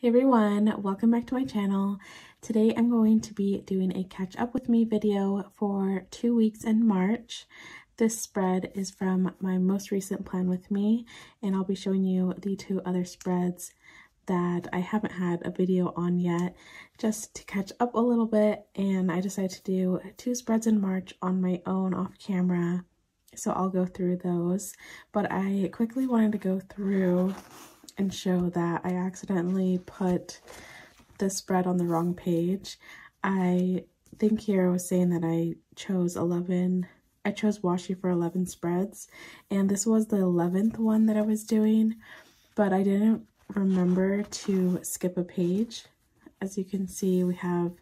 Hey everyone, welcome back to my channel. Today I'm going to be doing a catch up with me video for 2 weeks in March. This spread is from my most recent plan with me, and I'll be showing you the 2 other spreads that I haven't had a video on yet, just to catch up a little bit. And I decided to do 2 spreads in March on my own off camera, so I'll go through those. But I quickly wanted to go through and show that I accidentally put this spread on the wrong page. I think here I was saying that I chose washi for 11 spreads, and this was the 11th one that I was doing, but I didn't remember to skip a page. As you can see, we have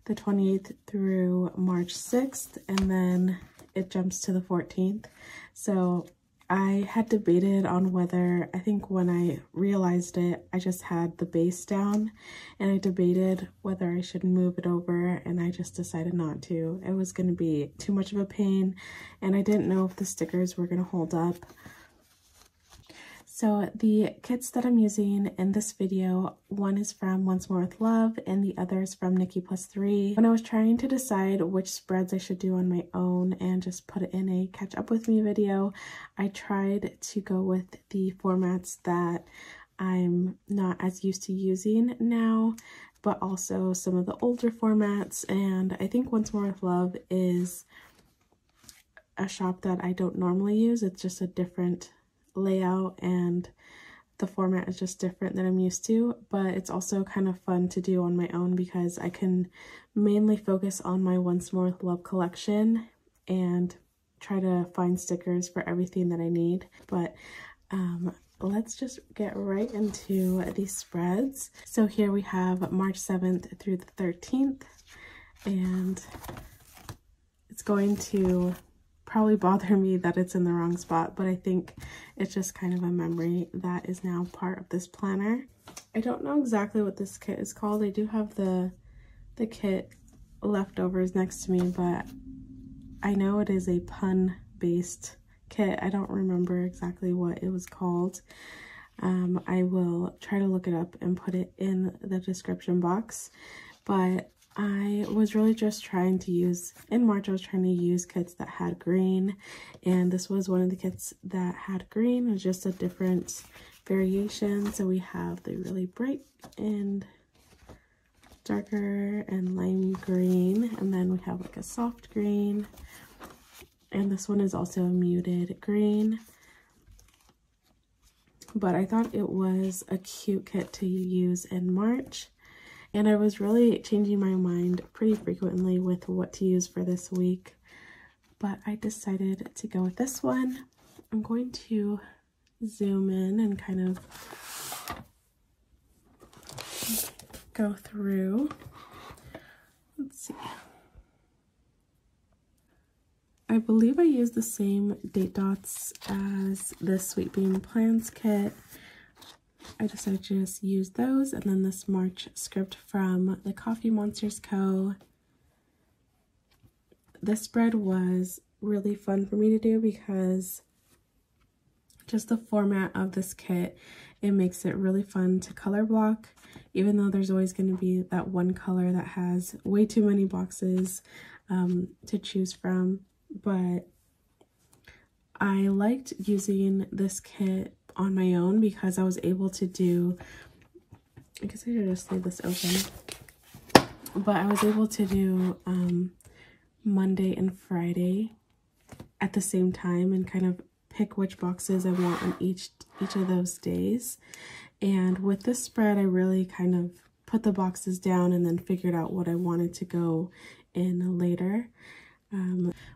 the 28th through March 6th, and then it jumps to the 14th. So I had debated on whether, I think when I realized it, I just had the base down, and I debated whether I should move it over, and I just decided not to. It was going to be too much of a pain, and I didn't know if the stickers were going to hold up. So the kits that I'm using in this video, one is from Once More With Love and the other is from Nikki +3. When I was trying to decide which spreads I should do on my own and just put it in a catch up with me video, I tried to go with the formats that I'm not as used to using now, but also some of the older formats. And I think Once More With Love is a shop that I don't normally use. It's just a different layout and the format is just different than I'm used to, but it's also kind of fun to do on my own because I can mainly focus on my Once More With Love collection and try to find stickers for everything that I need. But let's just get right into these spreads. So here we have March 7th through the 13th, and it's going to probably bother me that it's in the wrong spot, but I think it's just kind of a memory that is now part of this planner. I don't know exactly what this kit is called. I do have the kit leftovers next to me, but I know it is a pun based kit. I don't remember exactly what it was called. I will try to look it up and put it in the description box, but I was really just trying to use, in March I was trying to use kits that had green, and this was one of the kits that had green. It was just a different variation. So we have the really bright and darker and lime green, and then we have like a soft green, and this one is also a muted green. But I thought it was a cute kit to use in March. And I was really changing my mind pretty frequently with what to use for this week, but I decided to go with this one. I'm going to zoom in and kind of go through. Let's see. I believe I used the same date dots as the Sweet Bean Plans kit. I decided to just use those, and then this March script from the Coffee Monsters Co. This spread was really fun for me to do because just the format of this kit, it makes it really fun to color block, even though there's always going to be that one color that has way too many boxes to choose from. But I liked using this kit on my own because I was able to do, I guess I should just leave this open, but I was able to do Monday and Friday at the same time and kind of pick which boxes I want on each of those days. And with this spread, I really kind of put the boxes down and then figured out what I wanted to go in later.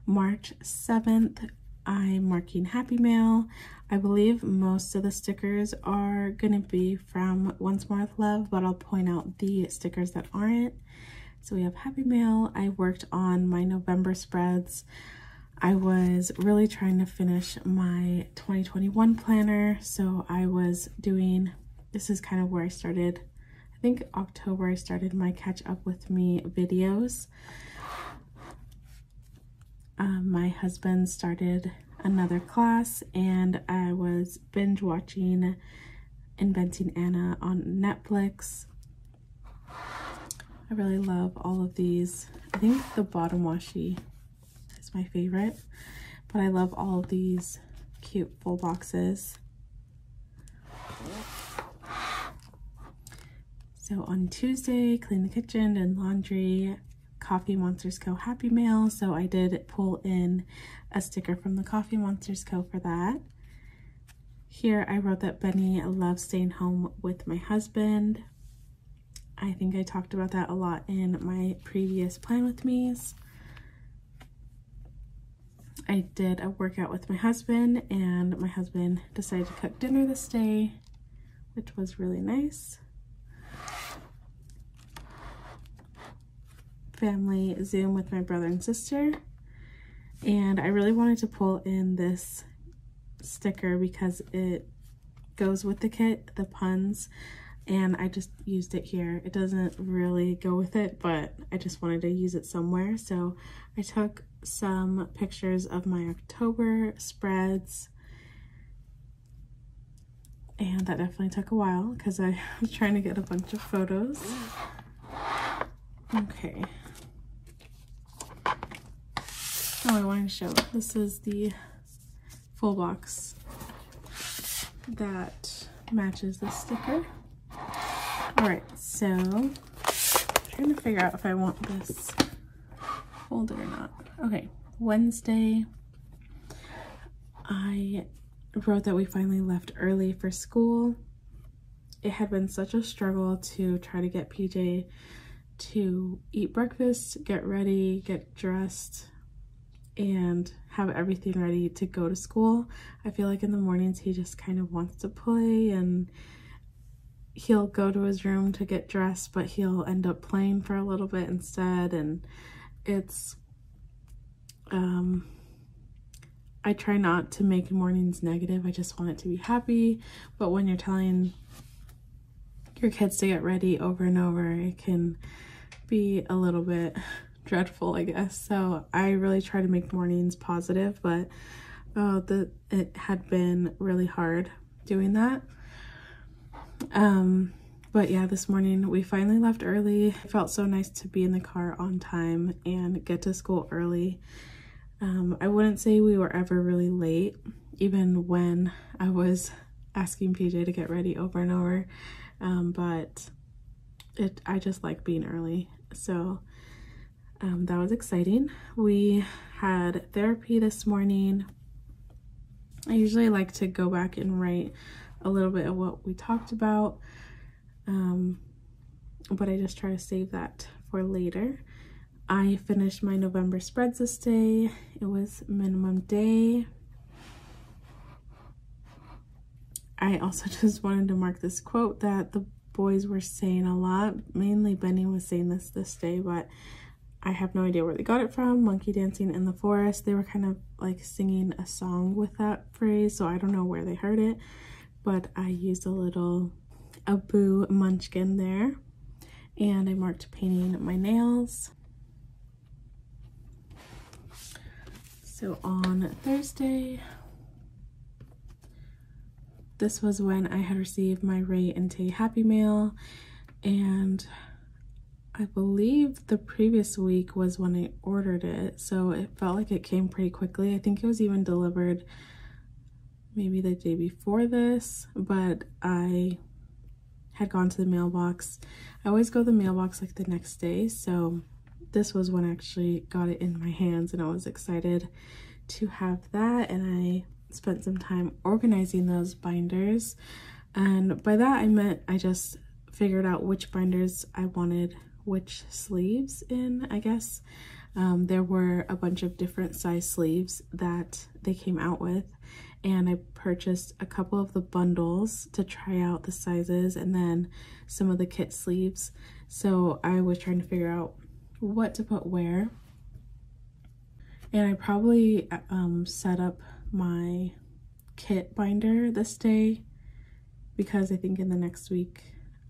March 7th, I'm marking Happy Mail. I believe most of the stickers are going to be from Once More With Love, but I'll point out the stickers that aren't. So we have Happy Mail. I worked on my November spreads. I was really trying to finish my 2021 planner, so I was doing, this is kind of where I started. I think October I started my catch up with me videos. My husband started another class, and I was binge watching Inventing Anna on Netflix. I really love all of these. I think the bottom washi is my favorite, but I love all of these cute full boxes. So on Tuesday, clean the kitchen and laundry, Coffee Monsters Co. Happy Mail. So I did pull in a sticker from the Coffee Monsters Co. for that. Here I wrote that Benny loves staying home with my husband. I think I talked about that a lot in my previous Plan With Me's. I did a workout with my husband, and my husband decided to cook dinner this day, which was really nice. Family Zoom with my brother and sister, and I really wanted to pull in this sticker because it goes with the kit, the puns, and I just used it here. It doesn't really go with it, but I just wanted to use it somewhere. So I took some pictures of my October spreads, and that definitely took a while because I was trying to get a bunch of photos. Okay. Oh, I wanted to show, this is the full box that matches the sticker. Alright, so I'm trying to figure out if I want this folded or not. Okay, Wednesday, I wrote that we finally left early for school. It had been such a struggle to try to get PJ to eat breakfast, get ready, get dressed, and have everything ready to go to school. I feel like in the mornings he just kind of wants to play, and he'll go to his room to get dressed, but he'll end up playing for a little bit instead, and it's I try not to make mornings negative. I just want it to be happy, but when you're telling your kids to get ready over and over, it can be a little bit dreadful, I guess. So I really try to make mornings positive, but it had been really hard doing that. But yeah, this morning we finally left early. It felt so nice to be in the car on time and get to school early. I wouldn't say we were ever really late, even when I was asking PJ to get ready over and over, but I just like being early. So that was exciting. We had therapy this morning. I usually like to go back and write a little bit of what we talked about, but I just try to save that for later. I finished my November spreads this day. It was minimum day. I also just wanted to mark this quote that the boys were saying a lot. Mainly Benny was saying this day, but I have no idea where they got it from. Monkey dancing in the forest. They were kind of like singing a song with that phrase, so I don't know where they heard it, but I used a little Boo munchkin there, and I marked painting my nails. So on Thursday, this was when I had received my Ray and Tay Happy Mail, and I believe the previous week was when I ordered it, so it felt like it came pretty quickly. I think it was even delivered maybe the day before this, but I had gone to the mailbox. I always go to the mailbox like the next day, so this was when I actually got it in my hands, and I was excited to have that, and I spent some time organizing those binders. And by that I meant I just figured out which binders I wanted which sleeves in, I guess. There were a bunch of different size sleeves that they came out with, and I purchased a couple of the bundles to try out the sizes and then some of the kit sleeves. So I was trying to figure out what to put where, and I probably set up my kit binder this day because I think in the next week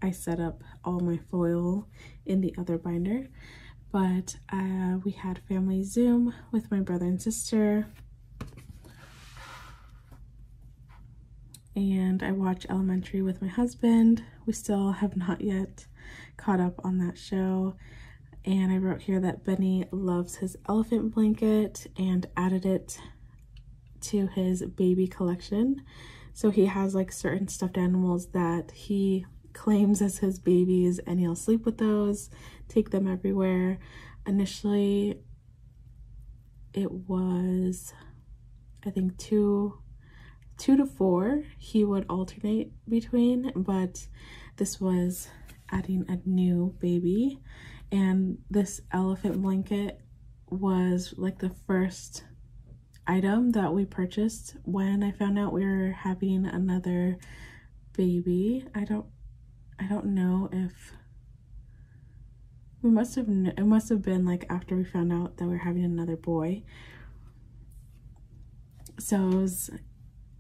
I set up all my foil in the other binder. But we had family Zoom with my brother and sister. and I watch Elementary with my husband. We still have not yet caught up on that show. And I wrote here that Benny loves his elephant blanket and added it to his baby collection. So he has like certain stuffed animals that he claims as his babies, and he'll sleep with those, take them everywhere. Initially it was, I think, two to four he would alternate between, but this was adding a new baby. And this elephant blanket was like the first item that we purchased when I found out we were having another baby. I don't know if it must have been like after we found out that we were having another boy. So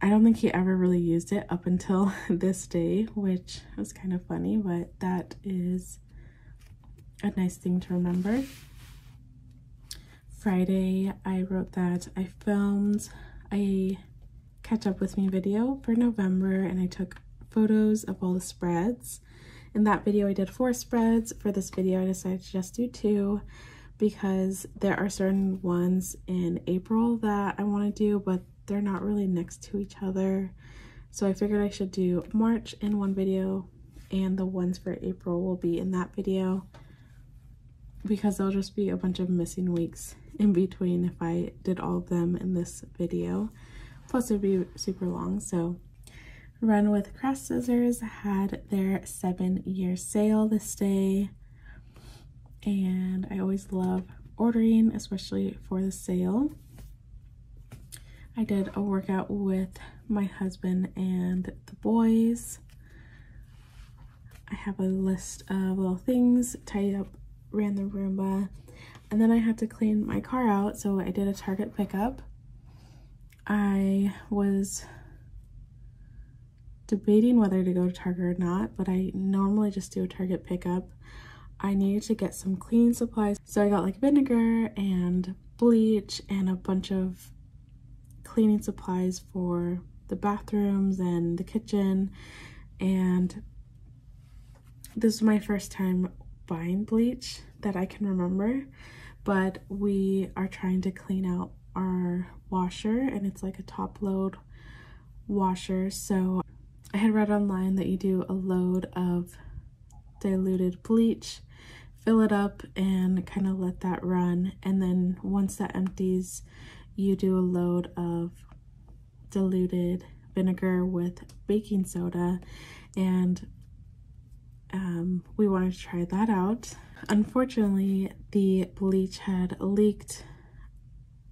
I don't think he ever really used it up until this day, which was kind of funny, but that is a nice thing to remember. Friday, I wrote that I filmed a catch up with me video for November, and I took photos of all the spreads. In that video, I did 4 spreads. For this video, I decided to just do 2 because there are certain ones in April that I want to do, but they're not really next to each other. So I figured I should do March in one video, and the ones for April will be in that video, because there'll just be a bunch of missing weeks in between if I did all of them in this video. Plus it would be super long. So Run with Craft Scissors had their 7-year sale this day, and I always love ordering, especially for the sale. I did a workout with my husband and the boys. I have a list of little things, tidied up, ran the Roomba, and then I had to clean my car out, so I did a Target pickup. I was debating whether to go to Target or not, but I normally just do a Target pickup. I needed to get some cleaning supplies, so I got like vinegar and bleach and a bunch of cleaning supplies for the bathrooms and the kitchen. And this is my first time buying bleach that I can remember, but we are trying to clean out our washer, and it's like a top load washer. So I had read online that you do a load of diluted bleach, fill it up, and kind of let that run, and then once that empties, you do a load of diluted vinegar with baking soda. And we wanted to try that out. Unfortunately, the bleach had leaked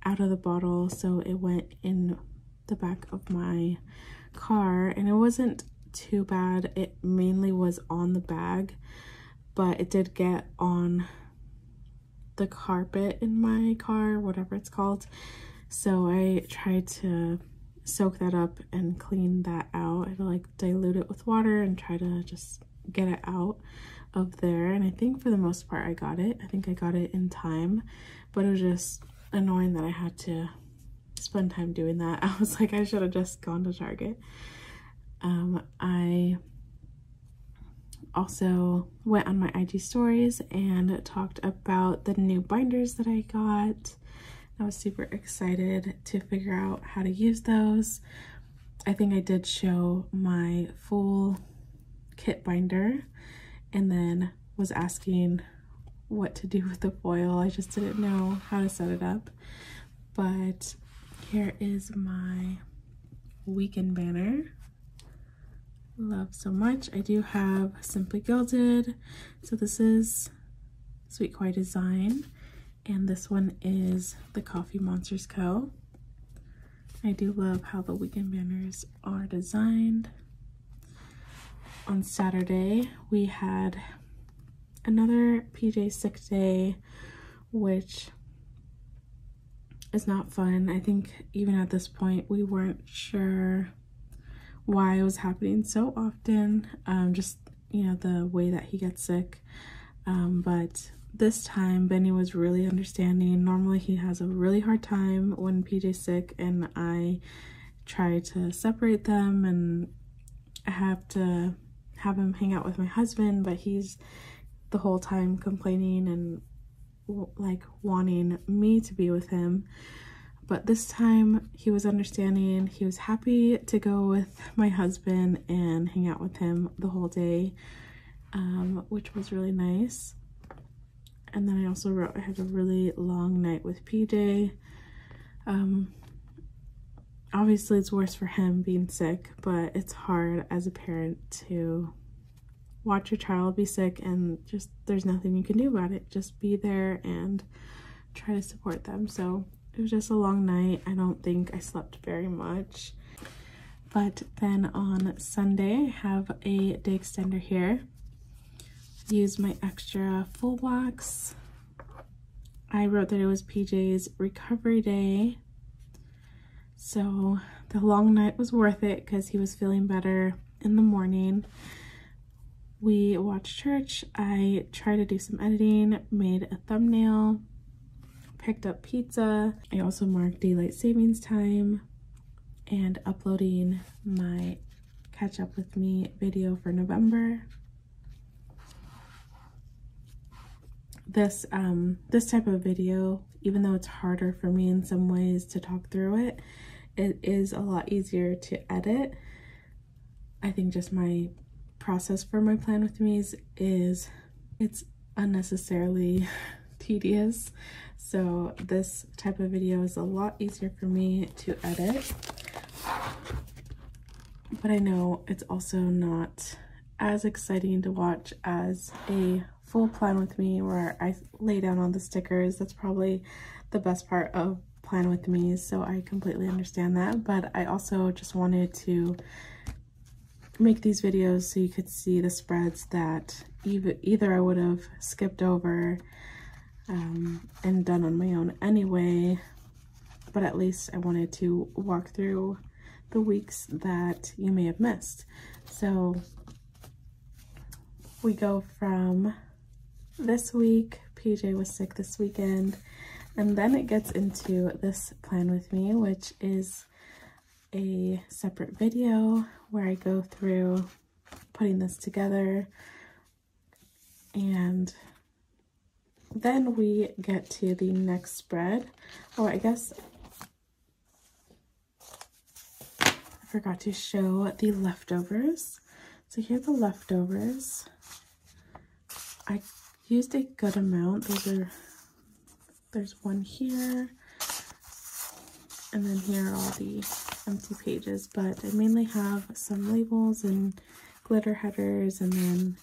out of the bottle, so it went in the back of my car, and it wasn't too bad. It mainly was on the bag, but it did get on the carpet in my car, whatever it's called. So I tried to soak that up and clean that out. I like dilute it with water and try to just get it out of there, and I think for the most part I got it. I think I got it in time, but it was just annoying that I had to spend time doing that. I was like, I should have just gone to Target. I also went on my IG stories and talked about the new binders that I got. I was super excited to figure out how to use those. I think I did show my full kit binder and then was asking what to do with the foil. I just didn't know how to set it up. But here is my weekend banner. Love so much. I do have Simply Gilded. So this is Sweet Koi Design, and this one is the Coffee Monsters Co. I do love how the weekend banners are designed. On Saturday, we had another PJ sick day, which is not fun. I think even at this point, we weren't sure why it was happening so often. Just, you know, the way that he gets sick. But this time, Benny was really understanding. Normally, he has a really hard time when PJ's sick, and I try to separate them, and I have to have him hang out with my husband, but he's the whole time complaining and like wanting me to be with him. But this time he was understanding. He was happy to go with my husband and hang out with him the whole day, which was really nice. And then I also wrote I had a really long night with PJ. Obviously it's worse for him being sick, but it's hard as a parent to watch your child be sick and just there's nothing you can do about it. Just be there and try to support them. So it was just a long night. I don't think I slept very much. But then on Sunday, I have a day extender here. Use my extra full blocks. I wrote that it was PJ's recovery day. So the long night was worth it because he was feeling better in the morning. We watched church. I tried to do some editing, made a thumbnail, picked up pizza. I also marked daylight savings time and uploading my catch up with me video for November. This type of video, even though it's harder for me in some ways to talk through it, it is a lot easier to edit. I think just my process for my plan with me's is it's unnecessarily tedious. So this type of video is a lot easier for me to edit. But I know it's also not as exciting to watch as a full plan with me where I lay down all the stickers. That's probably the best part of plan with me, so I completely understand that. But I also just wanted to make these videos so you could see the spreads that either I would have skipped over and done on my own anyway, but at least I wanted to walk through the weeks that you may have missed. So we go from this week, PJ was sick this weekend, and then it gets into this plan with me, which is a separate video where I go through putting this together. And then we get to the next spread. Oh, I guess I forgot to show the leftovers. So here are the leftovers. I used a good amount. There's one here, and then here are all the empty pages, but I mainly have some labels and glitter headers and then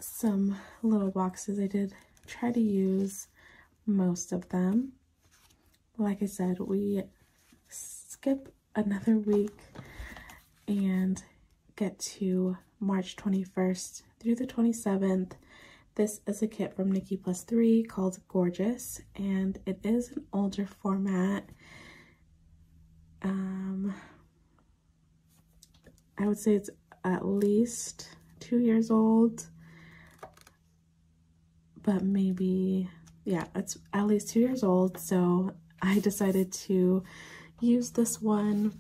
some little boxes. I did try to use most of them. Like I said, we skip another week and get to March 21st through the 27th. This is a kit from Nikki +3 called Gorgeous, and it is an older format. I would say it's at least 2 years old, but maybe, yeah, it's at least 2 years old. So I decided to use this one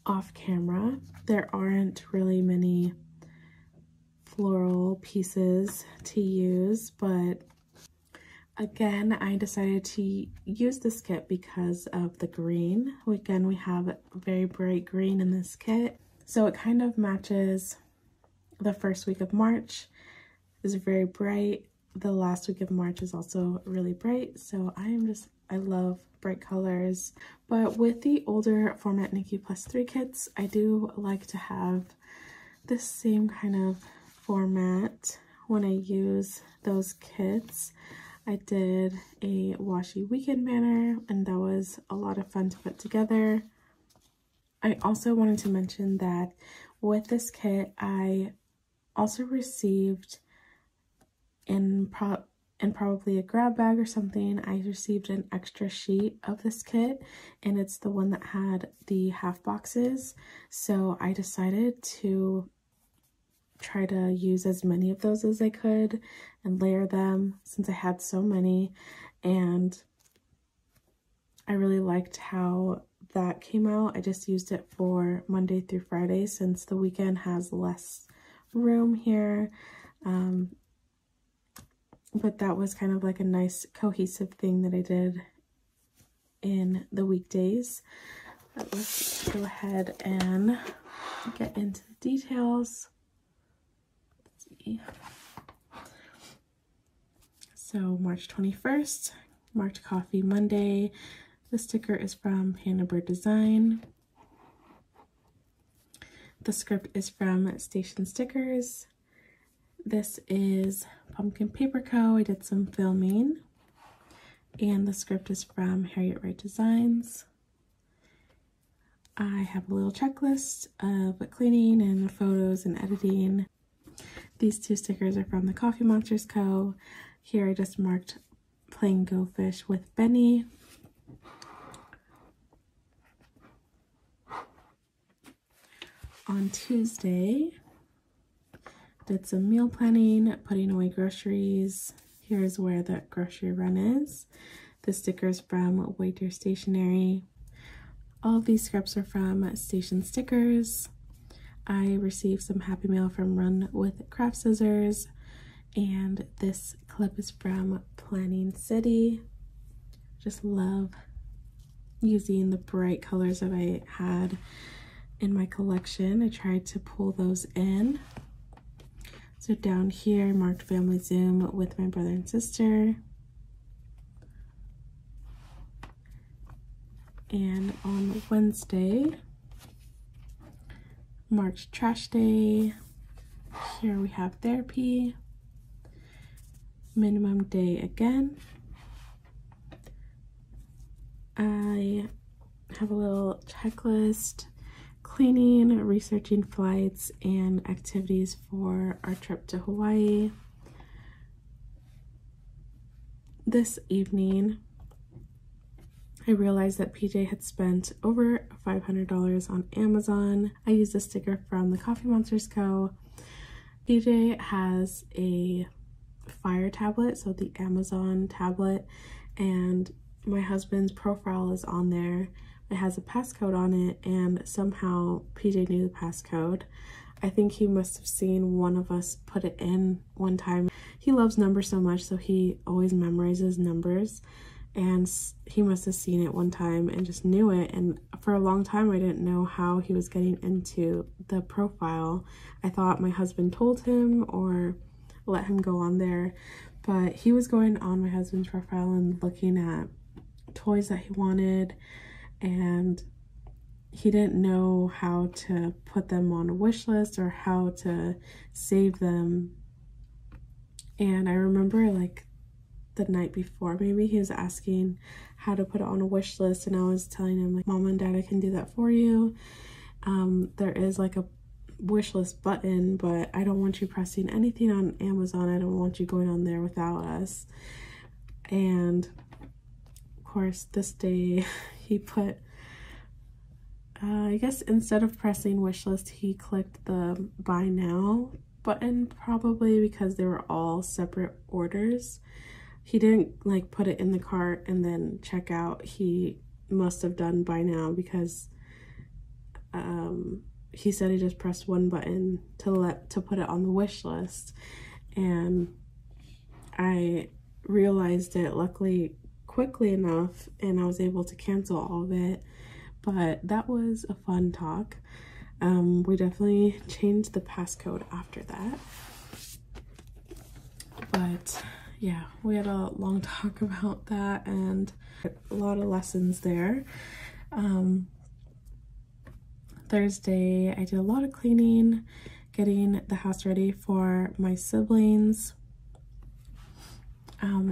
off camera. There aren't really many floral pieces to use, but again, I decided to use this kit because of the green. Again, we have very bright green in this kit, so it kind of matches the first week of March. It's very bright. The last week of March is also really bright, so I love bright colors. But with the older format Nikki +3 kits, I do like to have this same kind of format when I use those kits. I did a washi weekend banner, and that was a lot of fun to put together. I also wanted to mention that with this kit, I also received in probably a grab bag or something, I received an extra sheet of this kit, and it's the one that had the half boxes. So I decided to try to use as many of those as I could and layer them since I had so many. And I really liked how that came out. I just used it for Monday through Friday since the weekend has less room here. But that was kind of like a nice cohesive thing that I did in the weekdays. But let's go ahead and get into the details. Let's see. So March 21st, marked Coffee Monday. The sticker is from Panda Bird Design. The script is from Station Stickers. This is Pumpkin Paper Co. I did some filming. And the script is from Harriet Wright Designs. I have a little checklist of cleaning and photos and editing. These two stickers are from the Coffee Monsters Co. Here I just marked playing Go Fish with Benny. On Tuesday, did some meal planning, putting away groceries. Here's where the grocery run is. The stickers from Waiter Stationery. All of these scripts are from Station Stickers. I received some Happy Mail from Run with Craft Scissors. And this clip is from Planning City. Just love using the bright colors that I had in my collection. I tried to pull those in. So down here I marked Family Zoom with my brother and sister. And on Wednesday, marked Trash Day. Here we have Therapy. Minimum Day again. I have a little checklist, cleaning, researching flights, and activities for our trip to Hawaii. This evening, I realized that PJ had spent over $500 on Amazon. I used a sticker from the Coffee Monsters Co. PJ has a Fire tablet, so the Amazon tablet, and my husband's profile is on there. It has a passcode on it, and somehow PJ knew the passcode. I think he must have seen one of us put it in one time. He loves numbers so much, so he always memorizes numbers, and he must have seen it one time and just knew it. And for a long time I didn't know how he was getting into the profile. I thought my husband told him or let him go on there, but he was going on my husband's profile and looking at toys that he wanted, and he didn't know how to put them on a wish list or how to save them. And I remember like the night before, maybe he was asking how to put it on a wish list, and I was telling him like, Mom and Dad, I can do that for you. There is like a wish list button, but I don't want you pressing anything on Amazon. I don't want you going on there without us. And of course this day he put I guess instead of pressing wish list, he clicked the buy now button, probably because they were all separate orders. He didn't like put it in the cart and then check out. He must have done buy now because he said he just pressed one button to put it on the wish list, and I realized it luckily quickly enough, and I was able to cancel all of it. But that was a fun talk. We definitely changed the passcode after that. But yeah, we had a long talk about that and a lot of lessons there. Thursday, I did a lot of cleaning, getting the house ready for my siblings.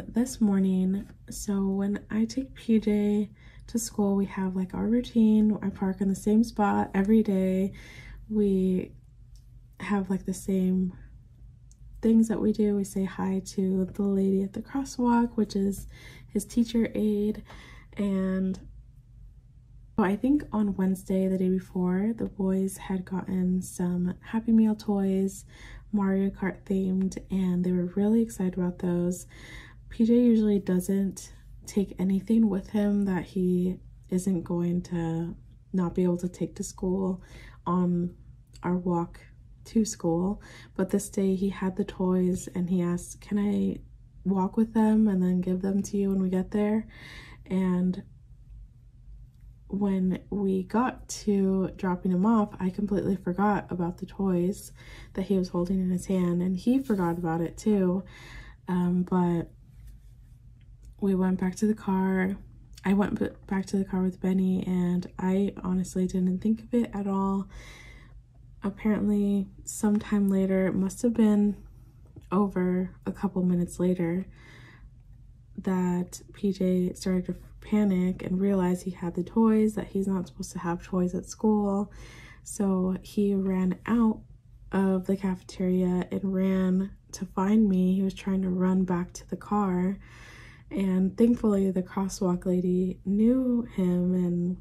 This morning, so when I take PJ to school, we have like our routine. I park in the same spot every day. We have like the same things that we do. We say hi to the lady at the crosswalk, which is his teacher aide. And so I think on Wednesday, the day before, the boys had gotten some Happy Meal toys, Mario Kart themed, and they were really excited about those. PJ usually doesn't take anything with him that he isn't going to not be able to take to school on our walk to school. But this day he had the toys and he asked, can I walk with them and then give them to you when we get there? And when we got to dropping him off, I completely forgot about the toys that he was holding in his hand, and he forgot about it too. But we went back to the car. I went back to the car with Benny, and I honestly didn't think of it at all. Apparently, sometime later, it must have been over a couple minutes later, that PJ started to panic and realized he had the toys, that he's not supposed to have toys at school. So he ran out of the cafeteria and ran to find me. He was trying to run back to the car, and thankfully the crosswalk lady knew him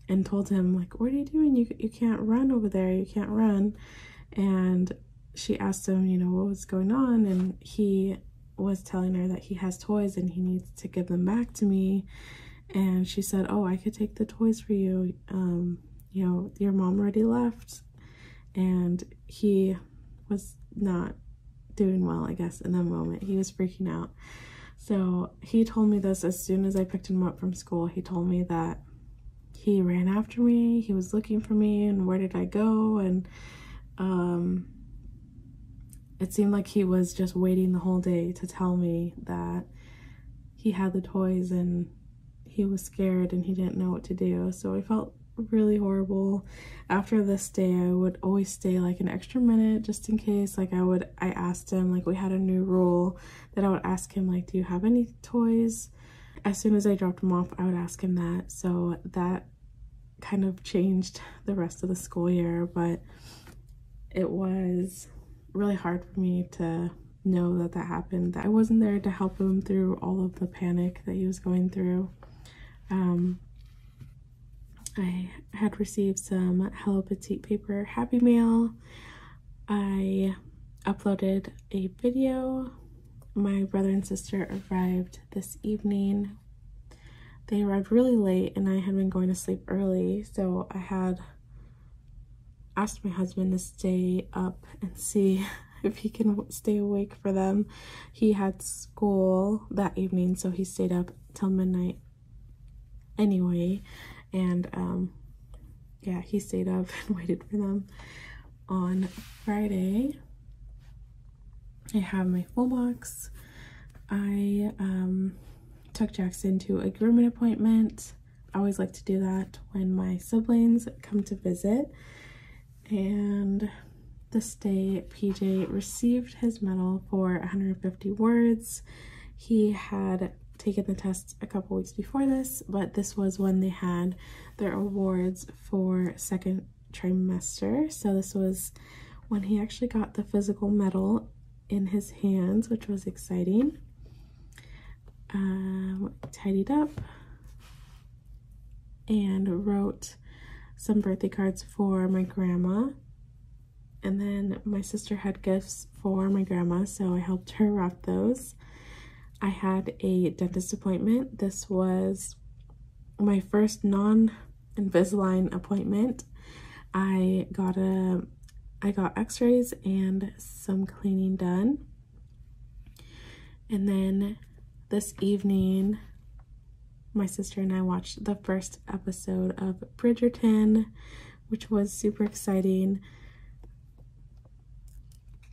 and told him, like, what are you doing? You can't run over there, you can't run. And she asked him, you know, what was going on, and he was telling her that he has toys and he needs to give them back to me. And she said, oh, I could take the toys for you, you know, your mom already left. And he was not doing well, I guess, in that moment. He was freaking out. So he told me this as soon as I picked him up from school. He told me that he ran after me, he was looking for me, and where did I go? And it seemed like he was just waiting the whole day to tell me that he had the toys, and he was scared and he didn't know what to do. So I felt really horrible. After this day, I would always stay like an extra minute just in case. Like I asked him, like, we had a new rule that I would ask him, like, do you have any toys? As soon as I dropped him off, I would ask him that. So that kind of changed the rest of the school year, but it was really hard for me to know that that happened, that I wasn't there to help him through all of the panic that he was going through. I had received some Hello Petite paper Happy Mail. I uploaded a video. My brother and sister arrived this evening. They arrived really late and I had been going to sleep early, so I had asked my husband to stay up and see if he can stay awake for them. He had school that evening, so he stayed up till midnight anyway, and yeah, he stayed up and waited for them. On Friday, I have my full box. I took Jackson to a grooming appointment. I always like to do that when my siblings come to visit. And this day, PJ received his medal for 150 words. He had taken the test a couple weeks before this, but this was when they had their awards for second trimester. So this was when he actually got the physical medal in his hands, which was exciting. Tidied up and wrote some birthday cards for my grandma, and then my sister had gifts for my grandma, so I helped her wrap those. I had a dentist appointment. This was my first non-Invisalign appointment. I got x-rays and some cleaning done, and then this evening my sister and I watched the first episode of Bridgerton, which was super exciting.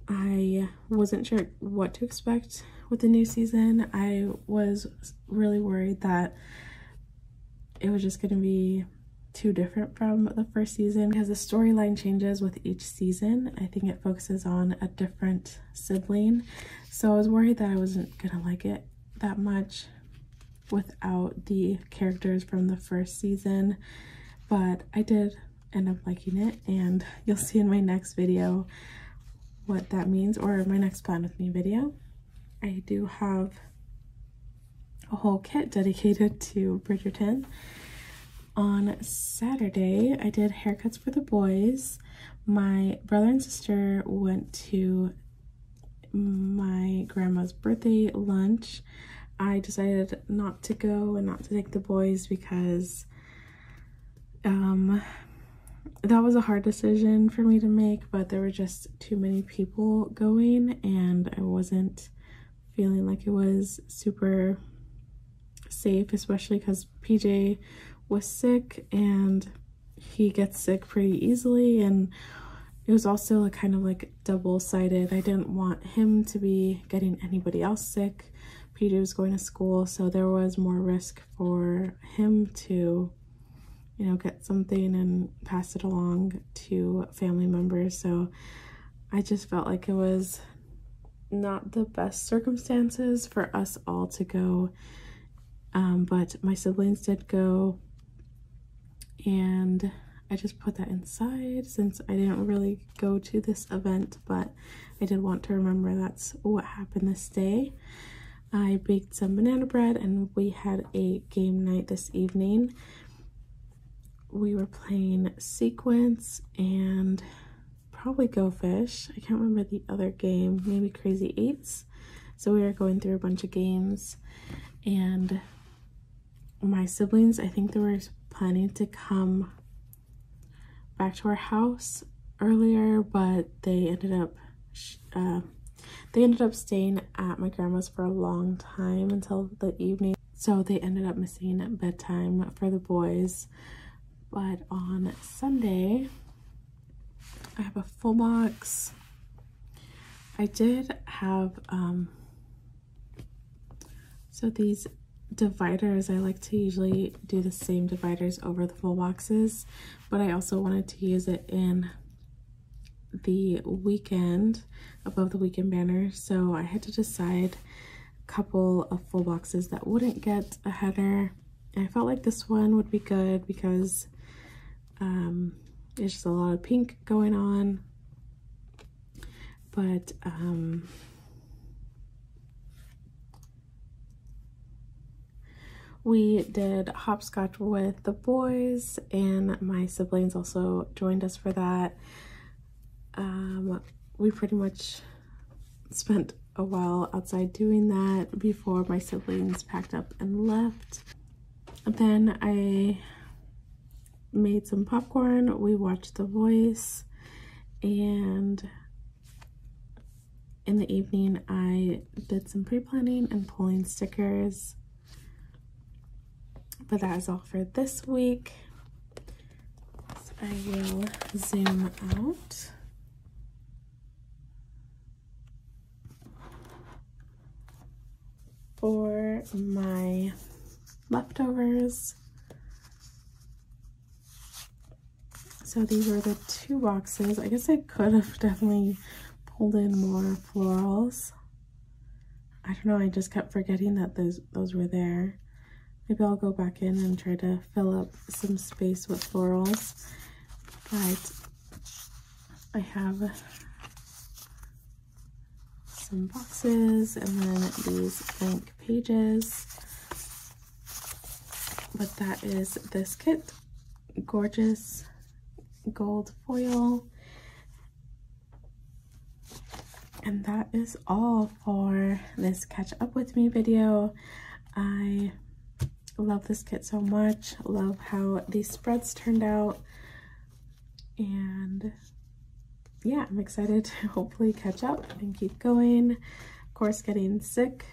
I wasn't sure what to expect with the new season. I was really worried that it was just going to be too different from the first season, because the storyline changes with each season. I think it focuses on a different sibling, so I was worried that I wasn't gonna like it that much without the characters from the first season, but I did end up liking it, and you'll see in my next video what that means, or my next plan with me video. I do have a whole kit dedicated to Bridgerton. On Saturday, I did haircuts for the boys. My brother and sister went to my grandma's birthday lunch. I decided not to go and not to take the boys because That was a hard decision for me to make, but there were just too many people going and I wasn't feeling like it was super safe, especially because PJ was sick and he gets sick pretty easily, and it was also like kind of like double-sided. I didn't want him to be getting anybody else sick. PJ was going to school, so there was more risk for him to, you know, get something and pass it along to family members. So I just felt like it was not the best circumstances for us all to go. But my siblings did go, and I just put that inside since I didn't really go to this event, but I did want to remember that's what happened this day. I baked some banana bread and we had a game night this evening. We were playing Sequence and probably Go Fish. I can't remember the other game, maybe Crazy Eights. So we were going through a bunch of games, and my siblings, I think they were planning to come back to our house earlier, but they ended up staying at my grandma's for a long time until the evening, so they ended up missing bedtime for the boys. But on Sunday I have a full box. I did have so these dividers, I like to usually do the same dividers over the full boxes, but I also wanted to use it in the weekend, above the weekend banner, so I had to decide a couple of full boxes that wouldn't get a header, and I felt like this one would be good because there's just a lot of pink going on, but we did hopscotch with the boys, and my siblings also joined us for that. We pretty much spent a while outside doing that before my siblings packed up and left. Then I made some popcorn, we watched The Voice, and in the evening I did some pre-planning and pulling stickers. But that is all for this week. So I will zoom out. For my leftovers, so these were the 2 boxes. I guess I could have definitely pulled in more florals. I don't know, I just kept forgetting that those were there. Maybe I'll go back in and try to fill up some space with florals. But I have some boxes and then these blank pages. But that is this kit. Gorgeous gold foil. And that is all for this catch up with me video. I love this kit so much. Love how these spreads turned out, and yeah, I'm excited to hopefully catch up and keep going. Of course, getting sick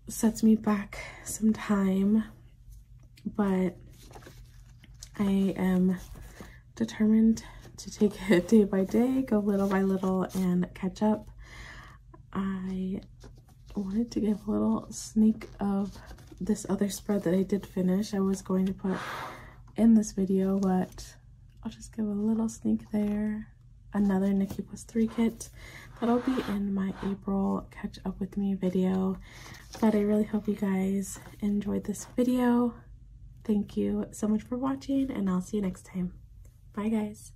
sets me back some time, but I am determined to take it day by day, go little by little, and catch up. I wanted to give a little sneak of this other spread that I did finish. I was going to put in this video, but I'll just give a little sneak there. Another Nikki +3 kit. That'll be in my April catch up with me video. But I really hope you guys enjoyed this video. Thank you so much for watching, and I'll see you next time. Bye guys.